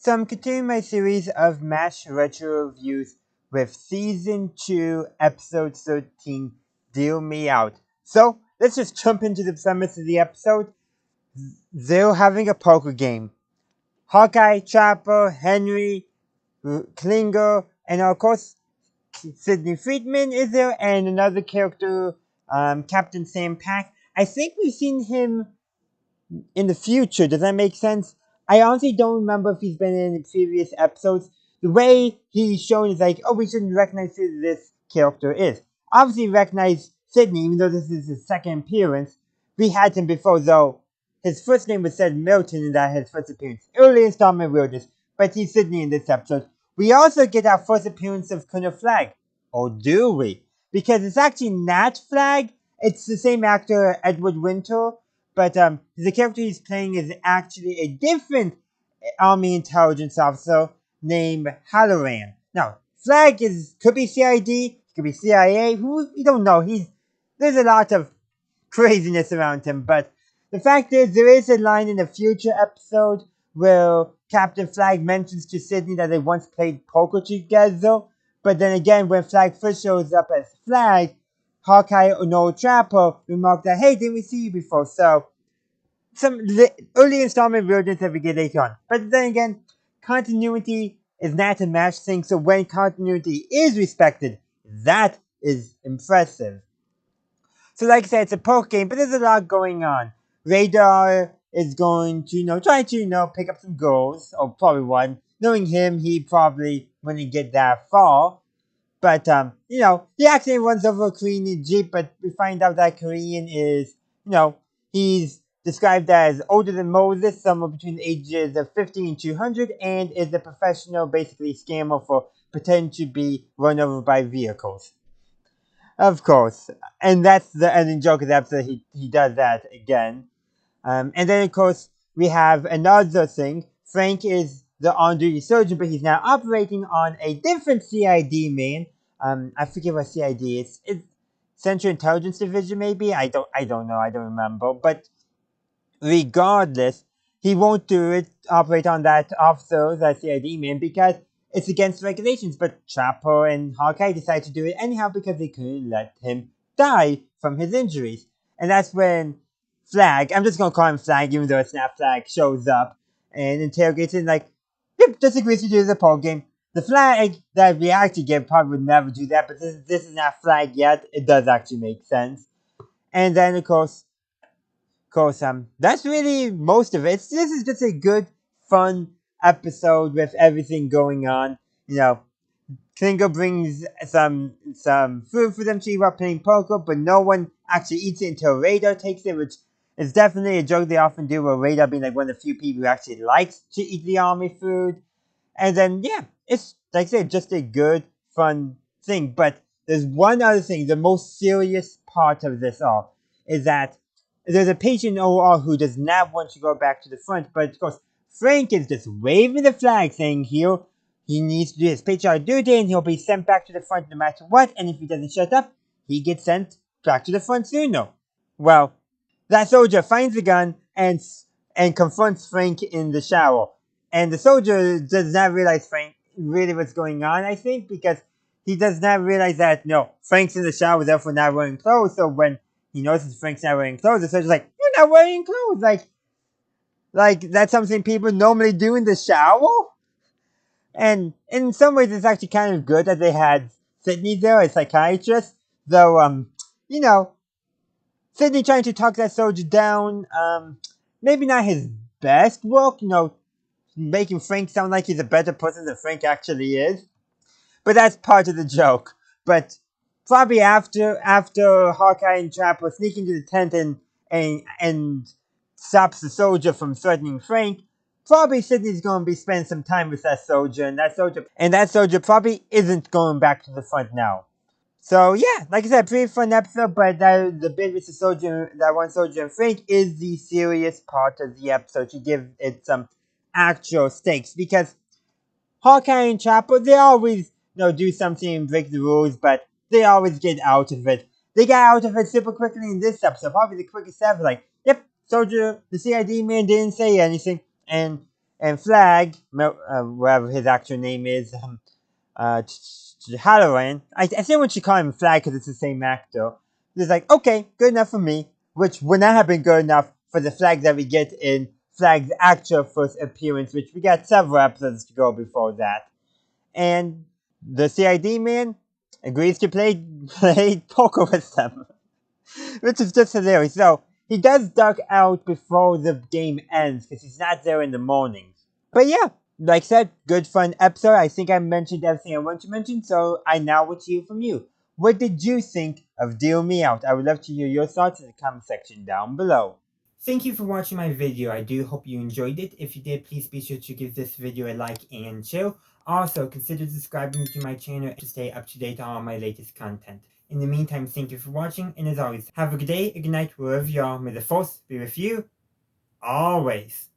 So I'm continuing my series of MASH retro reviews with Season 2, Episode 13, Deal Me Out. So let's just jump into the premise of the episode. They're having a poker game. Hawkeye, Chopper, Henry, Klinger, and of course Sidney Friedman is there, and another character, Captain Sam Pack. I think we've seen him in the future. Does that make sense? I honestly don't remember if he's been in previous episodes. The way he's shown is like, oh, we shouldn't recognize who this character is. Obviously, recognize Sidney, even though this is his second appearance. We had him before, though. His first name was said Milton in that his first appearance. Early installment Wilderness, but he's Sidney in this episode. We also get our first appearance of Colonel Flagg. Or do we? Because it's actually not Flagg. It's the same actor, Edward Winter, but the character he's playing is actually a different Army intelligence officer named Halloran. Now, Flagg could be CID, could be CIA. We don't know. There's a lot of craziness around him, but the fact is, there is a line in a future episode where Captain Flagg mentions to Sidney that they once played poker together. But then again, when Flagg first shows up as Flagg, Hawkeye or No Trapper remarked that, hey, didn't we see you before? So, some early installment versions that we get later on. But then again, continuity is not a MASH thing, so when continuity is respected, that is impressive. So like I said, it's a poker game, but there's a lot going on. Radar is going to, try to, pick up some goals, or probably one. Knowing him, he probably wouldn't get that far. But, he accidentally runs over a Korean Jeep, but we find out that Korean is, he's described as older than Moses, somewhere between the ages of 50 and 200, and is a professional, basically, scammer for pretending to be run over by vehicles. Of course. And that's the ending joke of the episode. He does that again. And then, of course, we have another thing. Frank is the on-duty surgeon, but he's now operating on a different CID man. I forget what CID is. It's Central Intelligence Division, maybe? I don't know. I don't remember. But regardless, he won't operate on that officer, that CID man, because it's against regulations. But Trapper and Hawkeye decide to do it anyhow because they couldn't let him die from his injuries. And that's when Flagg, I'm just gonna call him Flagg, even though it's not Flagg, shows up and interrogates him like, yep, just agrees to do the poll game. The Flagg that we actually get probably would never do that, but this is not Flagg yet. It does actually make sense. And then of course, that's really most of it. This is just a good, fun episode with everything going on. Klinger brings some food for them to eat while playing poker, but no one actually eats it until Radar takes it, which is definitely a joke they often do, where Radar being like one of the few people who actually likes to eat the army food. And then, yeah, it's, like I said, just a good, fun thing. But there's one other thing, the most serious part of this all, is that there's a patient in OR who does not want to go back to the front, but of course, Frank is just waving the flag saying he needs to do his patriotic duty and he'll be sent back to the front no matter what, and if he doesn't shut up, he gets sent back to the front sooner. Well, that soldier finds the gun and confronts Frank in the shower. And the soldier does not realize Frank really what's going on, I think, because he does not realize that, Frank's in the shower, therefore not wearing clothes, so when he notices Frank's not wearing clothes, the soldier's like, you're not wearing clothes! Like, that's something people normally do in the shower? And in some ways, it's actually kind of good that they had Sidney there, a psychiatrist. Though, Sidney trying to talk that soldier down, maybe not his best work, making Frank sound like he's a better person than Frank actually is. But that's part of the joke. But probably after Hawkeye and Trapper sneak into the tent and stops the soldier from threatening Frank, probably Sidney's going to be spending some time with that soldier, and that soldier probably isn't going back to the front now. So yeah, like I said, pretty fun episode, but the bit with that one soldier and Frank is the serious part of the episode to give it some actual stakes, because Hawkeye and Chopper, they always do something and break the rules, but they always get out of it. They got out of it super quickly in this episode, probably the quickest ever. Like, yep, soldier, the CID man didn't say anything, and And Flag, whatever his actual name is, Halloran, I think we should call him Flag because it's the same actor. He's like, okay, good enough for me, which would not have been good enough for the Flag that we get in Flag's actual first appearance, which we got several episodes to go before that. And the CID man agrees to play poker with them, which is just hilarious. So he does duck out before the game ends because he's not there in the morning. But yeah, like I said, good fun episode. I think I mentioned everything I want to mention, so I now want to hear from you. What did you think of Deal Me Out? I would love to hear your thoughts in the comment section down below. Thank you for watching my video. I do hope you enjoyed it. If you did, please be sure to give this video a like and share. Also, consider subscribing to my channel to stay up to date on all my latest content. In the meantime, thank you for watching, and as always, have a good day, a good night, wherever you are. May the force be with you, always.